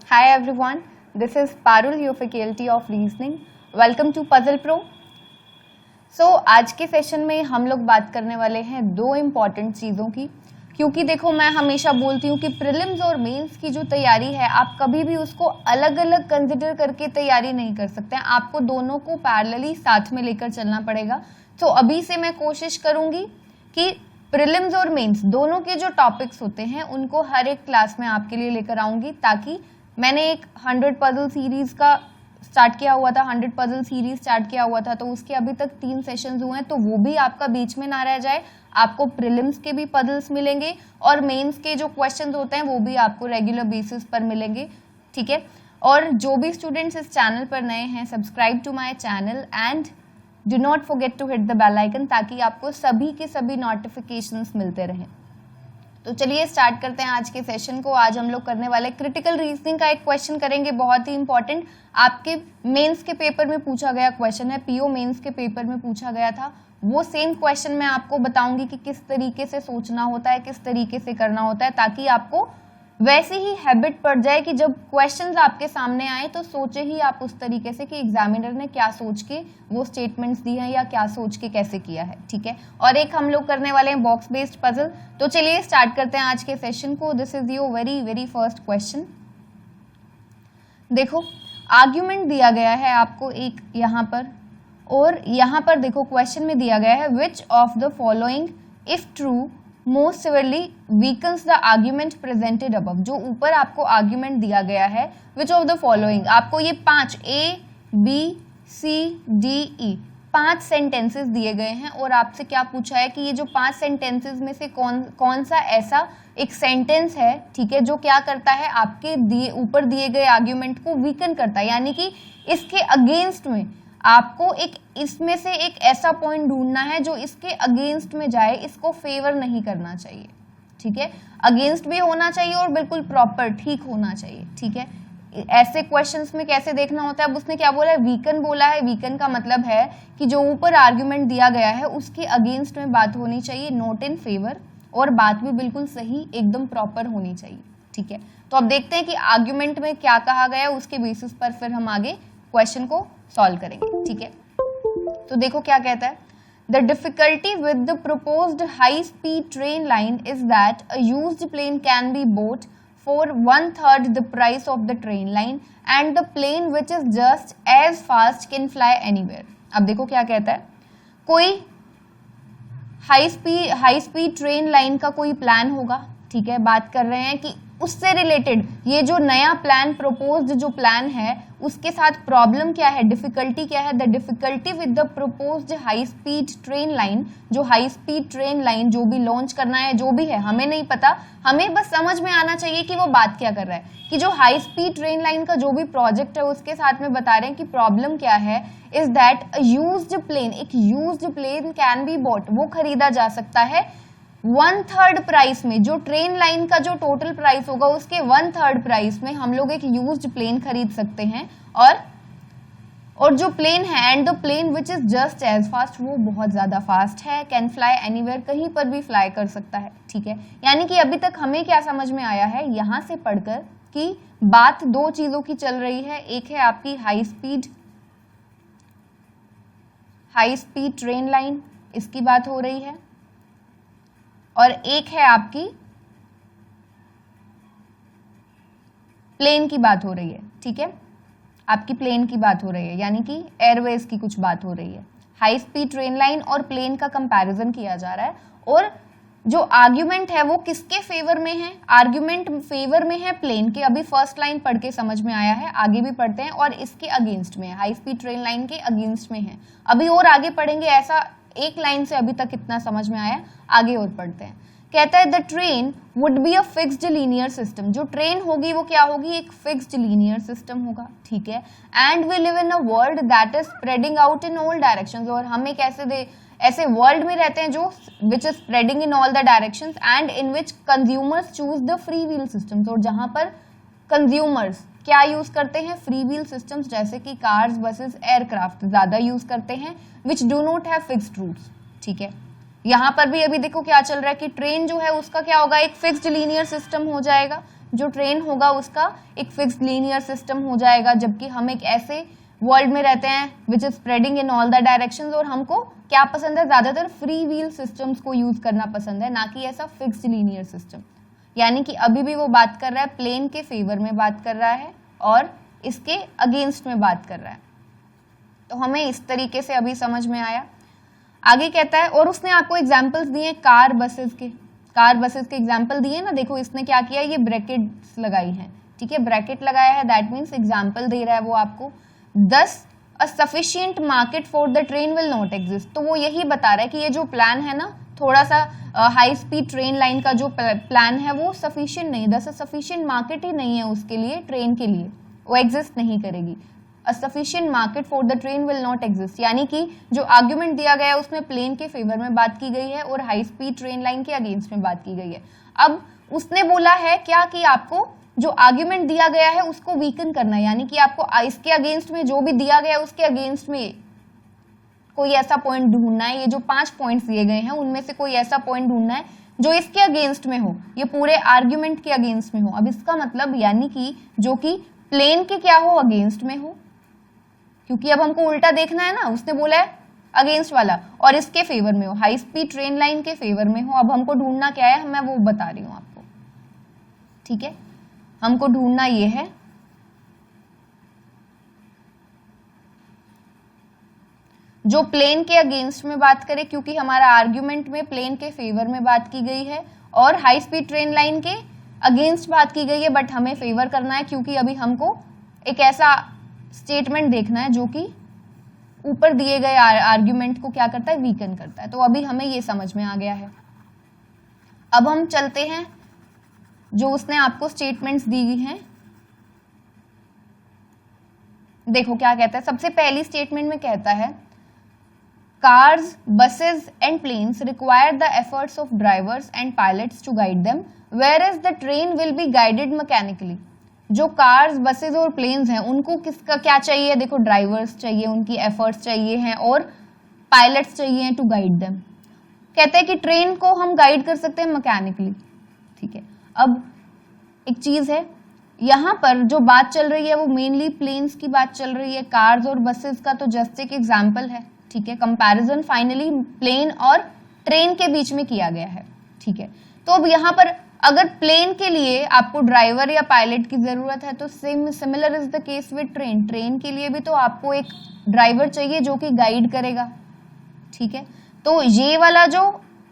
Hi everyone, this is Parul, your faculty of reasoning. Welcome to Puzzle Pro. So आज के session में हम लोग बात करने वाले हैं दो इम्पॉर्टेंट चीज़ों की, क्योंकि देखो मैं हमेशा बोलती हूँ कि प्रीलिम्स और मेंस की जो तैयारी है आप कभी भी उसको अलग अलग कंसिडर करके तैयारी नहीं कर सकते हैं, आपको दोनों को पैरेलली साथ में लेकर चलना पड़ेगा। तो अभी से मैं कोशिश करूँगी कि प्रीलिम्स और मेंस दोनों के जो टॉपिक्स होते हैं उनको हर एक क्लास में आपके लिए लेकर आऊँगी, ताकि मैंने एक 100 पजल सीरीज का स्टार्ट किया हुआ था, 100 पजल सीरीज स्टार्ट किया हुआ था, तो उसके अभी तक 3 सेशंस हुए हैं, तो वो भी आपका बीच में ना रह जाए। आपको प्रीलिम्स के भी पजल्स मिलेंगे और मेंस के जो क्वेश्चंस होते हैं वो भी आपको रेगुलर बेसिस पर मिलेंगे, ठीक है। और जो भी स्टूडेंट्स इस चैनल पर नए हैं, subscribe to my channel and do not forget to hit the bell icon, ताकि आपको सभी के सभी नोटिफिकेशंस मिलते रहें। तो चलिए स्टार्ट करते हैं आज के सेशन को। आज हम लोग करने वाले क्रिटिकल रीजनिंग का एक क्वेश्चन करेंगे, बहुत ही इंपॉर्टेंट, आपके मेंस के पेपर में पूछा गया क्वेश्चन है, पीओ मेंस के पेपर में पूछा गया था। वो सेम क्वेश्चन मैं आपको बताऊंगी कि किस तरीके से सोचना होता है, किस तरीके से करना होता है, ताकि आपको वैसे ही हैबिट पड़ जाए कि जब क्वेश्चंस आपके सामने आए तो सोचे ही आप उस तरीके से कि एग्जामिनर ने क्या सोच के वो स्टेटमेंट्स दी हैं या क्या सोच के कैसे किया है, ठीक है। और एक हम लोग करने वाले हैं बॉक्स बेस्ड पजल। तो चलिए स्टार्ट करते हैं आज के सेशन को। This is your very first question. देखो आर्ग्यूमेंट दिया गया है आपको एक यहाँ पर, और यहाँ पर देखो क्वेश्चन में दिया गया है which of the following if true most severely weakens the argument presented above. जो ऊपर आपको आर्ग्यूमेंट दिया गया है विच ऑफ द फॉलोइंग, आपको ये 5 ABCDE 5 सेंटेंसेस दिए गए हैं और आपसे क्या पूछा है कि ये जो 5 सेंटेंसेस में से कौन सा ऐसा एक सेंटेंस है, ठीक है, जो क्या करता है आपके ऊपर दिए गए आर्ग्यूमेंट को वीकन करता है, यानी कि इसके अगेंस्ट में आपको एक इसमें से एक ऐसा पॉइंट ढूंढना है जो इसके अगेंस्ट में जाए, इसको फेवर नहीं करना चाहिए, ठीक है। अगेंस्ट भी होना चाहिए और बिल्कुल प्रॉपर ठीक होना चाहिए, ठीक है। ऐसे क्वेश्चंस में कैसे देखना होता है, अब उसने क्या बोला है, वीकन बोला है। वीकन का मतलब है कि जो ऊपर आर्ग्यूमेंट दिया गया है उसके अगेंस्ट में बात होनी चाहिए, नॉट इन फेवर, और बात भी बिल्कुल सही एकदम प्रॉपर होनी चाहिए, ठीक है। तो अब देखते हैं कि आर्ग्यूमेंट में क्या कहा गया है, उसके बेसिस पर फिर हम आगे क्वेश्चन को सॉल्व करेंगे, ठीक है। तो देखो क्या कहता है, the difficulty with the proposed high speed train line is that a used plane can be bought for 1/3 the price of the train line and the plane which is just as fast can fly anywhere. अब देखो क्या कहता है, कोई high speed train line का कोई plan होगा, ठीक है। बात कर रहे हैं कि उससे रिलेटेड ये जो नया प्लान प्रपोज्ड जो प्लान है उसके साथ प्रॉब्लम क्या है, डिफिकल्टी क्या है। The difficulty with the proposed high speed train line, जो हाई स्पीड ट्रेन लाइन जो भी लॉन्च करना है, जो भी है हमें नहीं पता, हमें बस समझ में आना चाहिए कि वो बात क्या कर रहा है, कि जो हाई स्पीड ट्रेन लाइन का जो भी प्रोजेक्ट है उसके साथ में बता रहे हैं कि प्रॉब्लम क्या है, is that a used plane, एक used plane can be bought, वो खरीदा जा सकता है 1/3 प्राइस में। जो ट्रेन लाइन का जो टोटल प्राइस होगा उसके 1/3 प्राइस में हम लोग एक यूज्ड प्लेन खरीद सकते हैं, और जो प्लेन है and the plane which is just as fast, वो बहुत ज्यादा फास्ट है, कैन फ्लाई एनीवेयर, कहीं पर भी फ्लाई कर सकता है, ठीक है। यानी कि अभी तक हमें क्या समझ में आया है यहां से पढ़कर कि बात दो चीजों की चल रही है, एक है आपकी हाई स्पीड ट्रेन लाइन, इसकी बात हो रही है, और एक है आपकी प्लेन की बात हो रही है, ठीक है। आपकी प्लेन की बात हो रही है, यानी कि एयरवेज की कुछ बात हो रही है। हाई स्पीड ट्रेन लाइन और प्लेन का कंपैरिजन किया जा रहा है, और जो आर्ग्यूमेंट है वो किसके फेवर में है, आर्ग्यूमेंट फेवर में है प्लेन के। अभी फर्स्ट लाइन पढ़ के समझ में आया है, आगे भी पढ़ते हैं, और इसके अगेंस्ट में है, हाई स्पीड ट्रेन लाइन के अगेंस्ट में है। अभी और आगे पढ़ेंगे, ऐसा एक लाइन से अभी तक इतना समझ में आया, आगे और पढ़ते हैं। कहता है the train would be a fixed linear system, जो ट्रेन होगी वो क्या होगी, एक फिक्स्ड लीनियर सिस्टम होगा, ठीक है। And we live in a world that is spreading out in all directions, और हम एक ऐसे वर्ल्ड में रहते हैं जो which is spreading in all the directions and in which consumers choose the free wheel systems, और जहां पर कंज्यूमर्स क्या यूज करते हैं, फ्री व्हील सिस्टम्स, जैसे कि कार्स, बसेस, एयरक्राफ्ट ज्यादा यूज करते हैं, which do not have fixed routes, ठीक है। यहाँ पर भी अभी देखो क्या चल रहा है कि ट्रेन जो है उसका क्या होगा, एक फिक्स्ड लीनियर सिस्टम हो जाएगा, जो ट्रेन होगा उसका एक फिक्स्ड लीनियर सिस्टम हो जाएगा, जबकि हम एक ऐसे वर्ल्ड में रहते हैं विच is spreading in all the directions, और हमको क्या पसंद है, ज्यादातर फ्री व्हील सिस्टम्स को यूज करना पसंद है, ना कि ऐसा फिक्स्ड लीनियर सिस्टम। यानी कि अभी भी वो बात कर रहा है प्लेन के फेवर में बात कर रहा है और इसके अगेंस्ट में बात कर रहा है। तो हमें इस तरीके से अभी समझ में आया। आगे कहता है, और उसने आपको एग्जाम्पल्स दिए कार बसेस के एग्जाम्पल दिए ना, देखो इसने क्या किया, ये ब्रैकेट्स लगाई है, ठीक है, ब्रैकेट लगाया है, दैट मीन्स एग्जाम्पल दे रहा है वो आपको। 10 a sufficient market for the train will not exist, तो वो यही बता रहा है कि ये जो प्लान है ना, थोड़ा सा हाई स्पीड ट्रेन लाइन का जो प्लान है वो सफिशिएंट नहीं, दस सफिशिएंट मार्केट ही नहीं है उसके लिए, ट्रेन के लिए वो एग्जिस्ट नहीं करेगी। A sufficient market for the train will not exist, यानी कि जो आर्ग्यूमेंट दिया गया है उसमें प्लेन के फेवर में बात की गई है और हाई स्पीड ट्रेन लाइन के अगेंस्ट में बात की गई है। अब उसने बोला है क्या कि आपको जो आर्ग्यूमेंट दिया गया है उसको वीकन करना है, यानी कि आपको इसके अगेंस्ट में जो भी दिया गया है उसके अगेंस्ट में कोई ऐसा पॉइंट ढूंढना है। ये जो 5 पॉइंट्स दिए गए हैं उनमें से कोई ऐसा पॉइंट ढूंढना है जो इसके अगेंस्ट में हो, ये पूरे आर्ग्यूमेंट के अगेंस्ट में हो। अब इसका मतलब यानी कि जो कि प्लेन के क्या हो, अगेंस्ट में हो, क्योंकि अब हमको उल्टा देखना है ना, उसने बोला है अगेंस्ट वाला, और इसके फेवर में हो, हाई स्पीड ट्रेन लाइन के फेवर में हो। अब हमको ढूंढना क्या है, मैं वो बता रही हूं आपको, ठीक है। हमको ढूंढना ये है जो प्लेन के अगेंस्ट में बात करे, क्योंकि हमारा आर्ग्यूमेंट में प्लेन के फेवर में बात की गई है और हाई स्पीड ट्रेन लाइन के अगेंस्ट बात की गई है, बट हमें फेवर करना है क्योंकि अभी हमको एक ऐसा स्टेटमेंट देखना है जो कि ऊपर दिए गए आर्ग्यूमेंट को क्या करता है, वीकन करता है। तो अभी हमें ये समझ में आ गया है। अब हम चलते हैं जो उसने आपको स्टेटमेंट्स दी हैं, देखो क्या कहता है। सबसे पहली स्टेटमेंट में कहता है cars, buses and planes require the efforts of drivers and pilots to guide them, whereas the train will be guided mechanically. जो कार्स, बसेज और प्लेन्स हैं उनको किसका क्या चाहिए, देखो ड्राइवर्स चाहिए, उनकी एफर्ट्स चाहिए हैं और पायलट्स चाहिए टू गाइड देम। कहते हैं कि ट्रेन को हम गाइड कर सकते हैं मैकेनिकली, ठीक है। अब एक चीज है, यहाँ पर जो बात चल रही है वो मेनली प्लेन्स की बात चल रही है, कार्स और बसेज का तो जस्ट एक एग्जाम्पल है, ठीक है। कंपैरिजन फाइनली प्लेन और ट्रेन के बीच में किया गया है, ठीक है। तो अब यहाँ पर अगर प्लेन के लिए आपको ड्राइवर या पायलट की जरूरत है तो similar is the case with train, train के लिए भी तो आपको एक ड्राइवर चाहिए जो कि गाइड करेगा, ठीक है। तो ये वाला जो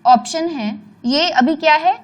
ऑप्शन है ये अभी क्या है,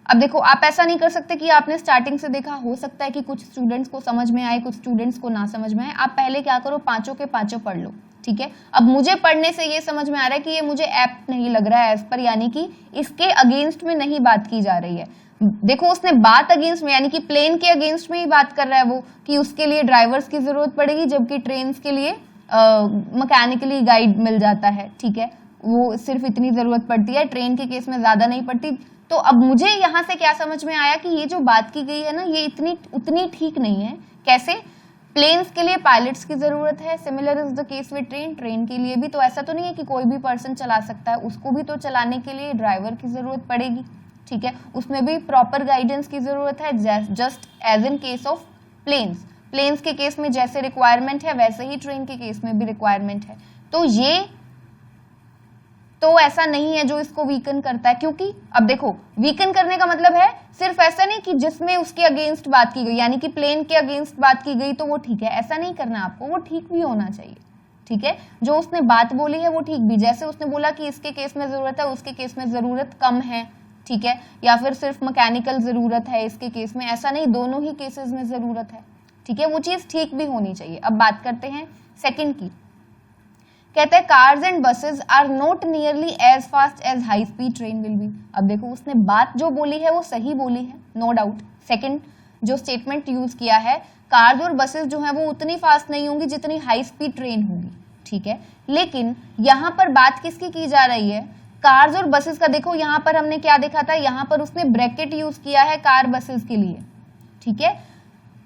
अब देखो आप ऐसा नहीं कर सकते कि आपने स्टार्टिंग से देखा, हो सकता है कि कुछ स्टूडेंट्स को समझ में आए, कुछ स्टूडेंट्स को ना समझ में आए। आप पहले क्या करो, पांचों के पांचों पढ़ लो, ठीक है। अब मुझे पढ़ने से ये समझ में आ रहा है कि ये मुझे एप्ट नहीं लग रहा है एज पर, यानी कि इसके अगेंस्ट में नहीं बात की जा रही है। देखो उसने बात अगेंस्ट में, यानी कि प्लेन के अगेंस्ट में ही बात कर रहा है वो, कि उसके लिए ड्राइवर्स की जरूरत पड़ेगी जबकि ट्रेन के लिए मैकेनिकली गाइड मिल जाता है, ठीक है। वो सिर्फ इतनी जरूरत पड़ती है, ट्रेन के केस में ज्यादा नहीं पड़ती। तो अब मुझे यहाँ से क्या समझ में आया कि ये जो बात की गई है ना, ये उतनी ठीक नहीं है। कैसे, प्लेन्स के लिए पायलट्स की जरूरत है, similar is the case with train, train के लिए भी तो ऐसा तो नहीं है कि कोई भी पर्सन चला सकता है, उसको भी तो चलाने के लिए ड्राइवर की जरूरत पड़ेगी, ठीक है। उसमें भी प्रॉपर गाइडेंस की जरूरत है, just as in case of planes के केस में जैसे रिक्वायरमेंट है वैसे ही ट्रेन के केस में भी रिक्वायरमेंट है। तो ये तो ऐसा नहीं है जो इसको वीकन करता है, क्योंकि अब देखो वीकन करने का मतलब है सिर्फ ऐसा नहीं कि जिसमें उसके अगेंस्ट बात की गई, यानी कि प्लेन के अगेंस्ट बात की गई तो वो ठीक है, ऐसा नहीं करना आपको, वो ठीक भी होना चाहिए, ठीक है। जो उसने बात बोली है वो ठीक भी, जैसे उसने बोला कि इसके केस में जरूरत है, उसके केस में जरूरत कम है, ठीक है, या फिर सिर्फ मैकेनिकल जरूरत है इसके केस में, ऐसा नहीं, दोनों ही केसेस में जरूरत है, ठीक है। वो चीज ठीक भी होनी चाहिए। अब बात करते हैं सेकंड की। कहते हैं cars and buses are not nearly as fast as high speed train will be. अब देखो उसने बात जो बोली है वो सही बोली है, नो डाउट। सेकंड जो स्टेटमेंट यूज किया है, कार्स और बसेस जो है वो उतनी फास्ट नहीं होंगी जितनी हाई स्पीड ट्रेन होगी, ठीक है। लेकिन यहाँ पर बात किसकी की जा रही है, कार्स और बसेस का। देखो यहाँ पर हमने क्या देखा था, यहाँ पर उसने ब्रैकेट यूज किया है कार बसेस के लिए, ठीक है।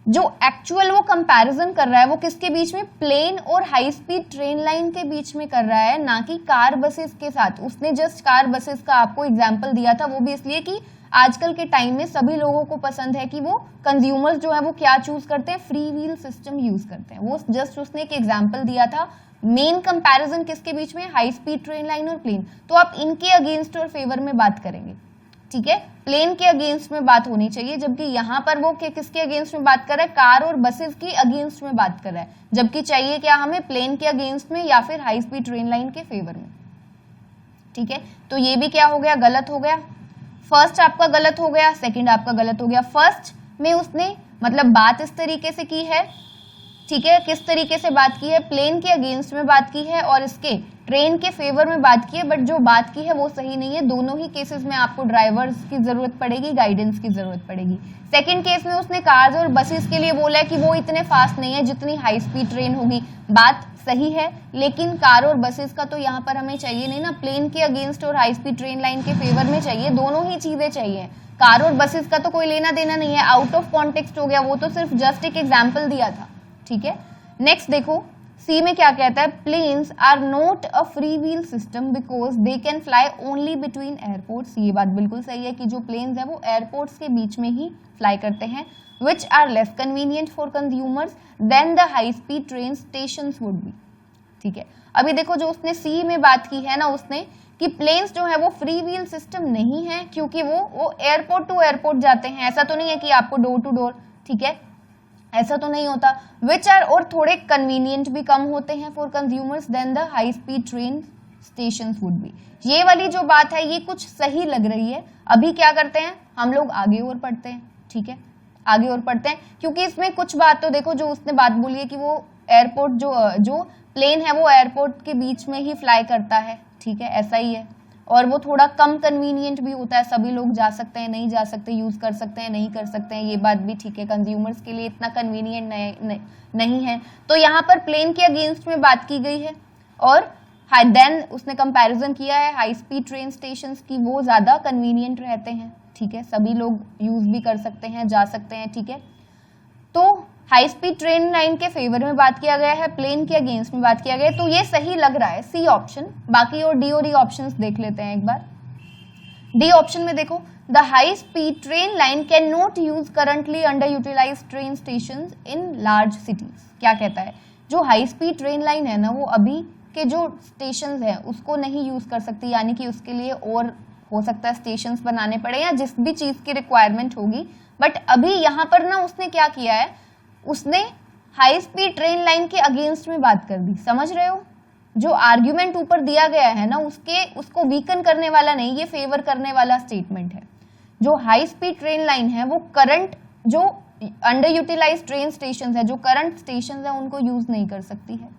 जो एक्चुअल वो कंपैरिजन कर रहा है वो किसके बीच में, प्लेन और हाई स्पीड ट्रेन लाइन के बीच में कर रहा है, ना कि कार बसेस के साथ। उसने जस्ट कार बसेस का आपको एग्जांपल दिया था, वो भी इसलिए कि आजकल के टाइम में सभी लोगों को पसंद है कि वो कंज्यूमर्स जो है वो क्या चूज करते हैं, फ्री व्हील सिस्टम यूज करते हैं। वो जस्ट उसने एक एग्जांपल दिया था, मेन कंपैरिजन किसके बीच में, हाई स्पीड ट्रेन लाइन और प्लेन। तो आप इनके अगेंस्ट और फेवर में बात करेंगे, ठीक है, प्लेन के अगेंस्ट में बात होनी चाहिए, जबकि यहाँ पर वो किसके अगेंस्ट में बात कर रहा है, कार और बसेस की अगेंस्ट में बात कर रहा है, जबकि चाहिए क्या हमें, प्लेन के अगेंस्ट में या फिर हाई स्पीड ट्रेन लाइन के फेवर में। ठीक है, तो ये भी क्या हो गया, गलत हो गया। फर्स्ट आपका गलत हो गया, सेकंड आपका गलत हो गया। फर्स्ट में उसने मतलब बात इस तरीके से की है, ठीक है, किस तरीके से बात की है, प्लेन के अगेंस्ट में बात की है और इसके ट्रेन के फेवर में बात की है, बट जो बात की है वो सही नहीं है। दोनों ही केसेस में आपको ड्राइवर्स की जरूरत पड़ेगी, गाइडेंस की जरूरत पड़ेगी। सेकंड केस में उसने कार्स और बसेस के लिए बोला है कि वो इतने फास्ट नहीं है जितनी हाई स्पीड ट्रेन होगी, बात सही है, लेकिन कार और बसेस का तो यहाँ पर हमें चाहिए नहीं ना, प्लेन के अगेंस्ट और हाई स्पीड ट्रेन लाइन के फेवर में चाहिए, दोनों ही चीजें चाहिए। कार और बसेस का तो कोई लेना देना नहीं है, आउट ऑफ कॉन्टेक्स्ट हो गया, वो तो सिर्फ जस्ट एक एग्जाम्पल दिया था। ठीक है, नेक्स्ट देखो सी में क्या कहता है, planes are not a free wheel system because they can fly only between airports. ये बात बिल्कुल सही है कि जो प्लेन्स है वो एयरपोर्ट्स के बीच में ही फ्लाई करते हैं, which are less convenient for consumers than the high speed train stations would be. ठीक है, अभी देखो जो उसने सी में बात की है ना उसने, कि प्लेन्स जो है वो फ्री व्हील सिस्टम नहीं है क्योंकि वो एयरपोर्ट टू एयरपोर्ट जाते हैं, ऐसा तो नहीं है कि आपको डोर टू डोर, ठीक है, ऐसा तो नहीं होता। विच आर, और थोड़े कन्वीनियंट भी कम होते हैं for consumers than the high speed train stations would be. ये वाली जो बात है ये कुछ सही लग रही है। अभी क्या करते हैं हम लोग, आगे और पढ़ते हैं। ठीक है, आगे और पढ़ते हैं, क्योंकि इसमें कुछ बात तो देखो जो उसने बात बोली है कि वो एयरपोर्ट जो प्लेन है वो एयरपोर्ट के बीच में ही फ्लाई करता है, ठीक है, ऐसा ही है, और वो थोड़ा कम कन्वीनियंट भी होता है, सभी लोग जा सकते हैं, नहीं जा सकते, यूज कर सकते हैं, नहीं कर सकते हैं, ये बात भी ठीक है, कंज्यूमर्स के लिए इतना कन्वीनियंट नहीं है। तो यहाँ पर प्लेन के अगेंस्ट में बात की गई है, और देन उसने कंपैरिजन किया है हाई स्पीड ट्रेन स्टेशंस की, वो ज्यादा कन्वीनियंट रहते हैं, ठीक है, सभी लोग यूज भी कर सकते हैं, जा सकते हैं, ठीक है। तो हाई स्पीड ट्रेन लाइन के फेवर में बात किया गया है, प्लेन के अगेंस्ट में बात किया गया है, तो ये सही लग रहा है सी ऑप्शन। बाकी और डी और ई ऑप्शंस देख लेते हैं एक बार। डी ऑप्शन में देखो, the high speed train line can not use currently under utilise train station in large cities. क्या कहता है, जो हाई स्पीड ट्रेन लाइन है ना वो अभी के जो स्टेशन है उसको नहीं यूज कर सकती, यानी कि उसके लिए और हो सकता है स्टेशन बनाने पड़े या जिस भी चीज की रिक्वायरमेंट होगी। बट अभी यहाँ पर ना उसने क्या किया है, उसने हाई स्पीड ट्रेन लाइन के अगेंस्ट में बात कर दी। समझ रहे हो, जो आर्ग्यूमेंट ऊपर दिया गया है ना उसको वीकन करने वाला नहीं, ये फेवर करने वाला स्टेटमेंट है। जो हाई स्पीड ट्रेन लाइन है वो करंट जो अंडर यूटिलाइज ट्रेन स्टेशन है, जो करंट स्टेशन है उनको यूज नहीं कर सकती है।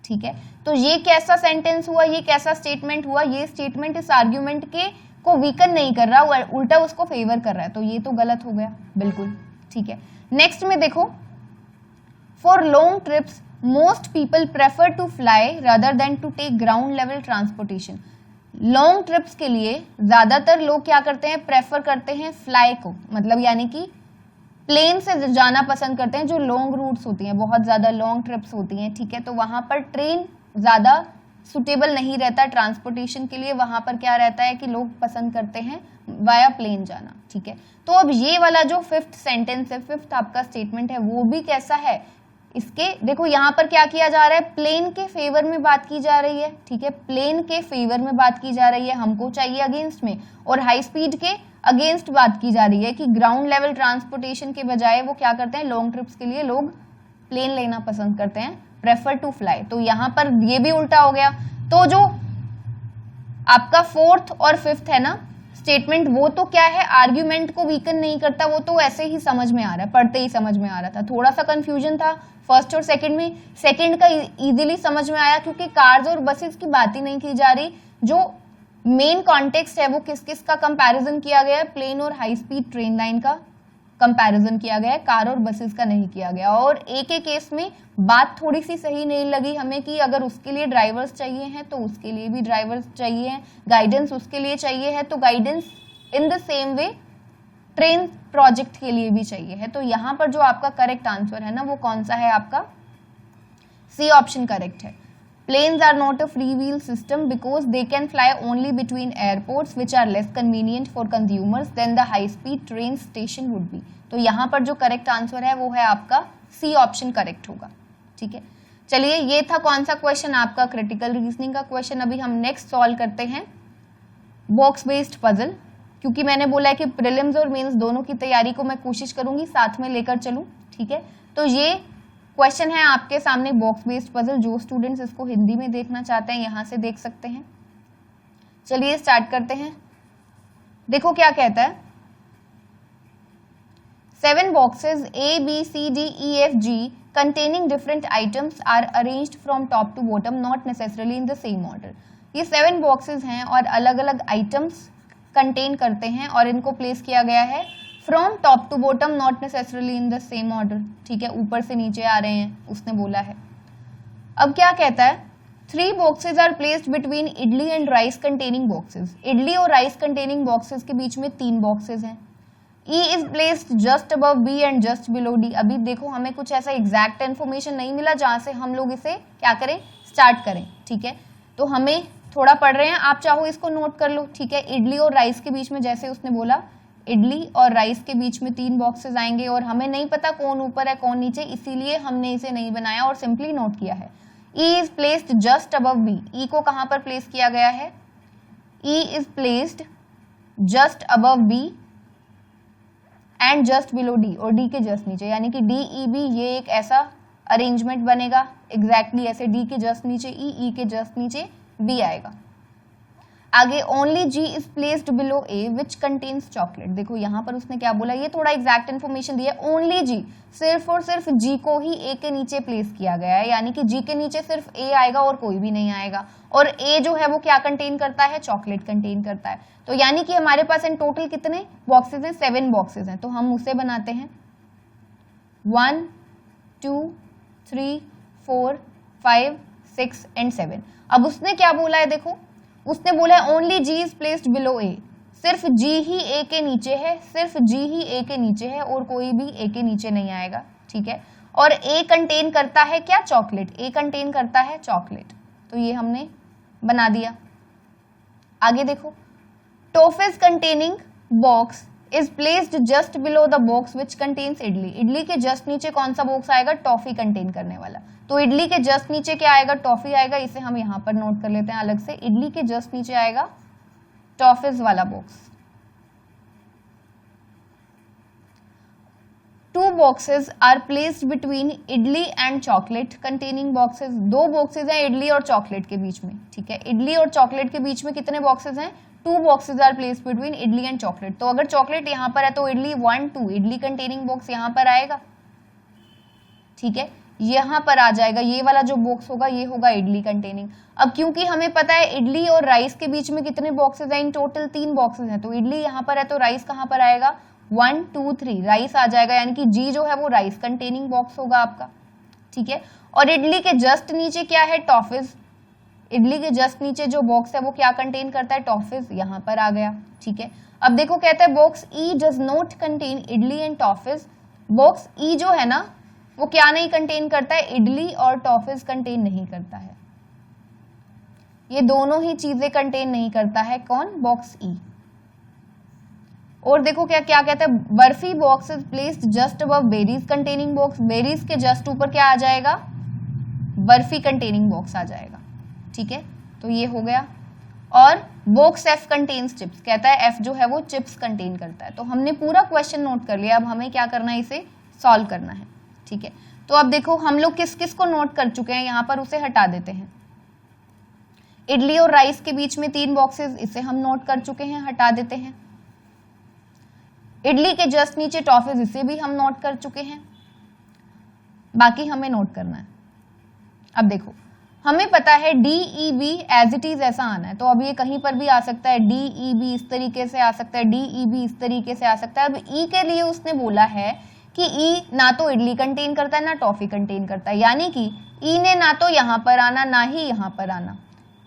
ठीक है, तो ये कैसा सेंटेंस हुआ, ये कैसा स्टेटमेंट हुआ, ये स्टेटमेंट इस आर्ग्यूमेंट के को वीकन नहीं कर रहा, उल्टा उसको फेवर कर रहा है, तो ये तो गलत हो गया बिल्कुल। ठीक है, नेक्स्ट में देखो, for long trips most people prefer to fly rather than to take ground level transportation. Long trips के लिए ज्यादातर लोग क्या करते हैं, प्रेफर करते हैं फ्लाई को, मतलब यानी कि प्लेन से जाना पसंद करते हैं। जो लॉन्ग रूट्स होती हैं, बहुत ज्यादा लॉन्ग ट्रिप्स होती हैं, ठीक है, तो वहां पर ट्रेन ज्यादा सुटेबल नहीं रहता ट्रांसपोर्टेशन के लिए, वहां पर क्या रहता है कि लोग पसंद करते हैं वाया प्लेन जाना। ठीक है, तो अब ये वाला जो फिफ्थ सेंटेंस है, फिफ्थ आपका स्टेटमेंट है, वो भी कैसा है, इसके देखो यहाँ पर क्या किया जा रहा है, प्लेन के फेवर में बात की जा रही है। ठीक है, प्लेन के फेवर में बात की जा रही है, हमको चाहिए अगेंस्ट में, और हाई स्पीड के अगेंस्ट बात की जा रही है कि ग्राउंड लेवल ट्रांसपोर्टेशन के बजाय वो क्या करते हैं, लॉन्ग ट्रिप्स के लिए लोग प्लेन लेना पसंद करते हैं, प्रेफर टू फ्लाई। तो यहाँ पर ये भी उल्टा हो गया। तो जो आपका फोर्थ और फिफ्थ है ना स्टेटमेंट, वो तो क्या है, आर्ग्यूमेंट को वीकन नहीं करता, वो तो ऐसे ही समझ में आ रहा है, पढ़ते ही समझ में आ रहा था। थोड़ा सा कंफ्यूजन था फर्स्ट और सेकंड में, सेकंड का इजीली समझ में आया क्योंकि कार्स और बसेस की बात ही नहीं की जा रही। जो मेन कॉन्टेक्स्ट है वो किस किस का कंपैरिजन किया गया है, प्लेन और हाई स्पीड ट्रेन लाइन का कंपैरिजन किया गया है, कार और बसेस का नहीं किया गया। और एक एक केस में बात थोड़ी सी सही नहीं लगी हमें कि अगर उसके लिए ड्राइवर्स चाहिए हैं तो उसके लिए भी ड्राइवर्स चाहिए हैं, गाइडेंस उसके लिए चाहिए है तो guidance in the same way train project के लिए भी चाहिए है। तो यहाँ पर जो आपका करेक्ट आंसर है ना वो कौन सा है, आपका सी ऑप्शन करेक्ट है। Planes are not a free-wheel system because they can fly only between airports which are less convenient for consumers than the high-speed train station would be. तो यहाँ पर जो करेक्ट आंसर है वो है आपका C option correct होगा। ठीक है, चलिए ये था कौन सा क्वेश्चन, आपका क्रिटिकल रीजनिंग का क्वेश्चन। अभी हम नेक्स्ट सॉल्व करते हैं बॉक्स बेस्ड पजल, क्योंकि मैंने बोला है कि प्रीलिम्स और मेंस दोनों की तैयारी को मैं कोशिश करूंगी साथ में लेकर चलूं। ठीक है, तो ये क्वेश्चन है आपके सामने बॉक्स बेस्ड पजल। जो स्टूडेंट्स इसको हिंदी में देखना चाहते हैं यहाँ से देख सकते हैं। चलिए स्टार्ट करते हैं। देखो क्या कहता है, 7 boxes A, B, C, D, E, F, G containing different items are arranged from top to bottom, not necessarily in the same order. ये 7 boxes हैं और अलग अलग items contain करते हैं और इनको place किया गया है from top to bottom, not necessarily in the same order. ठीक है, ऊपर से नीचे आ रहे हैं उसने बोला है। अब क्या कहता है, 3 boxes are placed between idli and rice containing boxes. Idli और राइस containing boxes के बीच में 3 boxes हैं। E is placed just above B and just below D. अभी देखो हमें कुछ ऐसा एग्जैक्ट इन्फॉर्मेशन नहीं मिला जहां से हम लोग इसे क्या करें, स्टार्ट करें। ठीक है, तो हमें थोड़ा पढ़ रहे हैं, आप चाहो इसको नोट कर लो। ठीक है, इडली और राइस के बीच में, जैसे उसने बोला इडली और राइस के बीच में 3 बॉक्सेस आएंगे और हमें नहीं पता कौन ऊपर है कौन नीचे, इसीलिए हमने इसे नहीं बनाया और सिंपली नोट किया है। E is placed just above B. E को कहां पर प्लेस किया गया है, E is placed just above B and just below D, और डी के जस्ट नीचे, यानी कि डी ई बी, ये एक ऐसा अरेंजमेंट बनेगा एग्जैक्टली ऐसे, डी के जस्ट नीचे ई, ई के जस्ट नीचे बी आएगा। आगे only G is placed below A which contains chocolate. देखो यहाँ पर उसने क्या बोला, ये थोड़ा एग्जैक्ट इन्फॉर्मेशन दिया, ओनली जी, सिर्फ और सिर्फ जी को ही ए के नीचे प्लेस किया गया है, यानी कि जी के नीचे सिर्फ ए आएगा और कोई भी नहीं आएगा। और ए जो है वो क्या कंटेन करता है, चॉकलेट कंटेन करता है। तो यानी कि हमारे पास इन टोटल कितने बॉक्सेस हैं, 7 बॉक्सेस हैं। तो हम उसे बनाते हैं 1 2 3 4 5 6 एंड 7। अब उसने क्या बोला है, देखो उसने बोला है only G is placed below A, सिर्फ जी ही ए के नीचे है, सिर्फ जी ही ए के नीचे है और कोई भी ए के नीचे नहीं आएगा। ठीक है, और ए कंटेन करता है क्या, चॉकलेट, ए कंटेन करता है चॉकलेट। तो ये हमने बना दिया। आगे देखो, toffees containing box is placed just below the box which contains idli. Idli के जस्ट नीचे कौन सा बॉक्स आएगा, टॉफी कंटेन करने वाला। तो इडली के जस्ट नीचे क्या आएगा, टॉफी आएगा। इसे हम यहाँ पर नोट कर लेते हैं अलग से, इडली के जस्ट नीचे आएगा टॉफीज वाला box. 2 boxes are placed between idli and chocolate containing boxes. 2 boxes हैं इडली और चॉकलेट के बीच में। ठीक है, इडली और चॉकलेट के बीच में कितने बॉक्सेस हैं, 2 boxes are placed between idli and chocolate. तो अगर चॉकलेट यहाँ पर है तो इडली 1 2, इडली कंटेनिंग बॉक्स यहाँ पर आएगा। ठीक है, यहाँ पर आ जाएगा, ये वाला जो बॉक्स होगा ये होगा इडली कंटेनिंग। अब क्योंकि हमें पता है इडली और राइस के बीच में कितने बॉक्सेस हैं, इन टोटल 3 बॉक्सेस हैं। तो इडली यहाँ पर है तो राइस कहाँ पर आएगा, 1 2 3, राइस आ जाएगा, यानी कि जी जो है वो राइस कंटेनिंग बॉक्स होगा आपका। ठीक है, और इडली के जस्ट नीचे क्या है, टॉफीज। इडली के जस्ट नीचे जो बॉक्स है वो क्या कंटेन करता है, टॉफीज, यहाँ पर आ गया। ठीक है, अब देखो कहता है box E does not contain idli and toffees. Box E जो है ना वो क्या नहीं कंटेन करता है, इडली और टॉफीज कंटेन नहीं करता है, ये दोनों ही चीजें कंटेन नहीं करता है। कौन, बॉक्स ई। और देखो क्या क्या कहता है, barfi box is placed just above berries containing box. Berries के जस्ट ऊपर क्या आ जाएगा, बर्फी कंटेनिंग बॉक्स आ जाएगा। ठीक है, तो ये हो गया। और बॉक्स एफ कंटेन्स चिप्स, कहता है एफ जो है वो चिप्स कंटेन करता है। तो हमने पूरा क्वेश्चन नोट कर लिया, अब हमें क्या करना है, इसे सॉल्व करना है। ठीक है, तो अब देखो हम लोग किस किस को नोट कर चुके हैं, यहाँ पर उसे हटा देते हैं। इडली और राइस के बीच में 3 बॉक्सेस, इसे हम नोट कर चुके हैं, हटा देते हैं। इडली के जस्ट नीचे टॉफीज, इसे भी हम नोट कर चुके हैं, बाकी हमें नोट करना है। अब देखो हमें पता है D E B as it is ऐसा आना है, तो अब ये कहीं पर भी आ सकता है, डी ई बी इस तरीके से आ सकता है, डी ई बी इस तरीके से आ सकता है। अब ई के लिए उसने बोला है कि ई ना तो इडली कंटेन करता है ना टॉफी कंटेन करता है, यानी कि ई ने ना तो यहाँ पर आना ना ही यहाँ पर आना,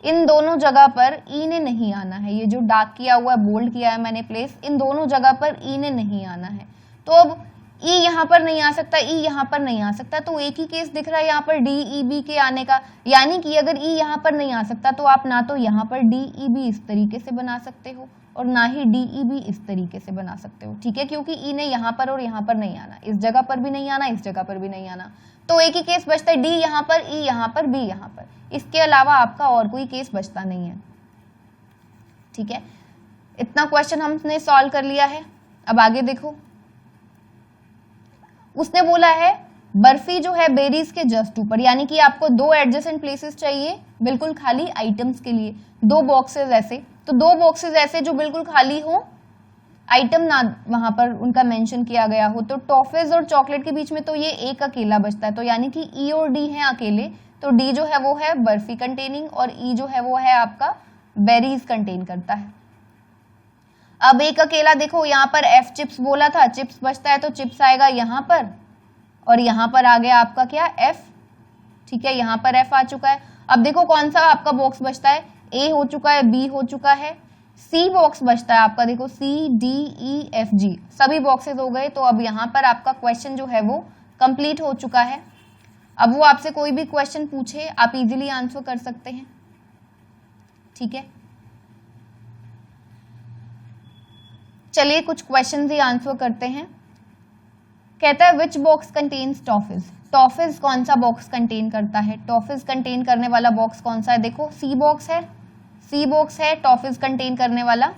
इन दोनों जगह पर ई ने नहीं आना है। ये जो डार्क किया हुआ है, बोल्ड किया है मैंने प्लेस, इन दोनों जगह पर ई ने नहीं आना है। तो अब ई यहाँ पर नहीं आ सकता, ई यहाँ पर नहीं आ सकता, तो एक ही केस दिख रहा है यहाँ पर डी ई बी के आने का, यानी कि अगर ई यहाँ पर नहीं आ सकता तो आप ना तो यहाँ पर डी ई बी इस तरीके से बना सकते हो और ना ही डी ई बी इस तरीके से बना सकते हो, ठीक है, क्योंकि ई ने यहाँ पर और यहाँ पर नहीं आना, इस जगह पर भी नहीं आना, इस जगह पर भी नहीं आना, तो एक ही केस बचता है, डी यहाँ पर, ई यहाँ पर, बी यहाँ पर, इसके अलावा आपका और कोई केस बचता नहीं है, ठीक है। इतना क्वेश्चन हमने सॉल्व कर लिया है। अब आगे देखो, उसने बोला है बर्फी जो है बेरीज के जस्ट ऊपर, यानी कि आपको दो एडजेसेंट प्लेसेस चाहिए बिल्कुल खाली आइटम्स के लिए, दो बॉक्सेस ऐसे, तो दो बॉक्सेस ऐसे जो बिल्कुल खाली हो, आइटम ना वहां पर उनका मेंशन किया गया हो, तो टॉफीज और चॉकलेट के बीच में तो ये एक अकेला बचता है, तो यानी कि ई और डी हैं अकेले, तो डी जो है वो है बर्फी कंटेनिंग और ई जो है वो है आपका बेरीज कंटेन करता है। अब एक अकेला देखो, यहाँ पर एफ चिप्स बोला था, चिप्स बचता है तो चिप्स आएगा यहाँ पर और यहाँ पर आ गया आपका क्या एफ, ठीक है, यहाँ पर एफ आ चुका है। अब देखो कौन सा आपका बॉक्स बचता है, ए हो चुका है, बी हो चुका है, सी बॉक्स बचता है आपका, देखो C D E F G सभी बॉक्सेस हो गए, तो अब यहाँ पर आपका क्वेश्चन जो है वो कंप्लीट हो चुका है। अब वो आपसे कोई भी क्वेश्चन पूछे आप इजीली आंसर कर सकते हैं, ठीक है। चलिए कुछ क्वेश्चन ही आंसर करते हैं। कहता है which box contains toffees, toffees कौन सा बॉक्स कंटेन करता है, टॉफीज कंटेन करने वाला बॉक्स कौन सा है, देखो सी बॉक्स है, सी बॉक्स है टॉफीज कंटेन करने वाला,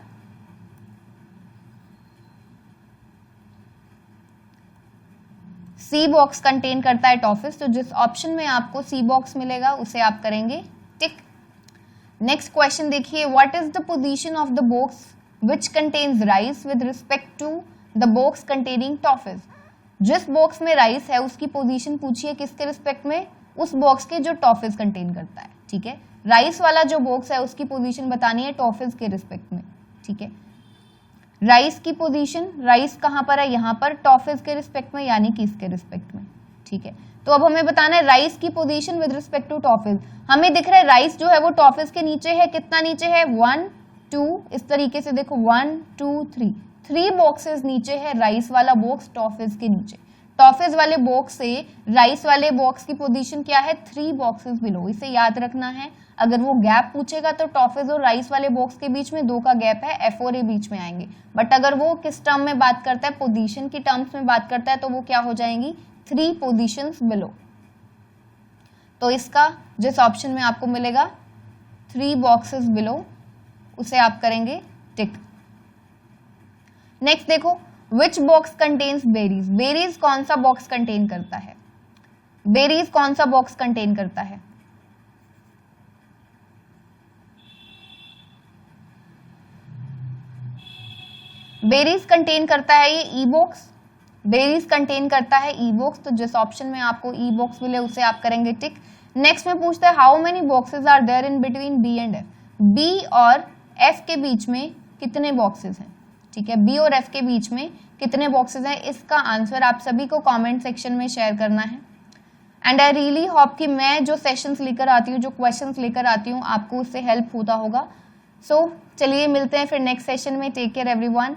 सी बॉक्स कंटेन करता है टॉफीज, तो जिस ऑप्शन में आपको सी बॉक्स मिलेगा उसे आप करेंगे टिक। नेक्स्ट क्वेश्चन देखिए, what is the position of the box which contains rice with respect to the box containing toffees, जिस बॉक्स में राइस है उसकी पोजीशन पूछिए किसके रिस्पेक्ट में, उस बॉक्स के जो टॉफीज कंटेन करता है, ठीक है, राइस वाला जो बॉक्स है उसकी पोजीशन बतानी है टॉफीज के रिस्पेक्ट में, ठीक है, राइस की पोजीशन, राइस कहाँ पर है, यहाँ पर, टॉफीज के रिस्पेक्ट में यानी कि इसके रिस्पेक्ट में, ठीक है। तो अब हमें बताना है राइस की position with respect to toffees, हमें दिख रहा है राइस जो है वो टॉफीज के नीचे है, कितना नीचे है, 1 2, इस तरीके से देखो 1 2 3, 3 बॉक्सेस नीचे है राइस वाला बॉक्स टॉफीज के नीचे, टॉफीज वाले बॉक्स से राइस वाले बॉक्स की पोजीशन क्या है, 3 बॉक्सेस बिलो, इसे याद रखना है। अगर वो गैप पूछेगा तो टॉफीज और राइस वाले बॉक्स के बीच में 2 का गैप है, एफ और ए बीच में आएंगे, बट अगर वो किस टर्म में बात करता है, पोजीशन की टर्म्स में बात करता है, तो वो क्या हो जाएंगी, 3 पोजीशंस बिलो, तो इसका जिस ऑप्शन में आपको मिलेगा 3 बॉक्सेस बिलो उसे आप करेंगे टिक। नेक्स्ट देखो, which box contains berries, berries कौन सा बॉक्स कंटेन करता है, बेरीज कौन सा बॉक्स कंटेन करता है, बेरीज कंटेन करता है ये ई बॉक्स, बेरीज कंटेन करता है ई बॉक्स, तो जिस ऑप्शन में आपको ई बॉक्स मिले उसे आप करेंगे टिक। नेक्स्ट में पूछता है how many boxes are there in between B and F, B और एफ के बीच में कितने बॉक्सेस हैं, ठीक है, बी और एफ के बीच में कितने बॉक्सेस हैं, इसका आंसर आप सभी को कमेंट सेक्शन में शेयर करना है। एंड आई रियली होप कि मैं जो सेशंस लेकर आती हूँ, जो क्वेश्चंस लेकर आती हूँ, आपको उससे हेल्प होता होगा। सो चलिए मिलते हैं फिर नेक्स्ट सेशन में, टेक केयर एवरीवन।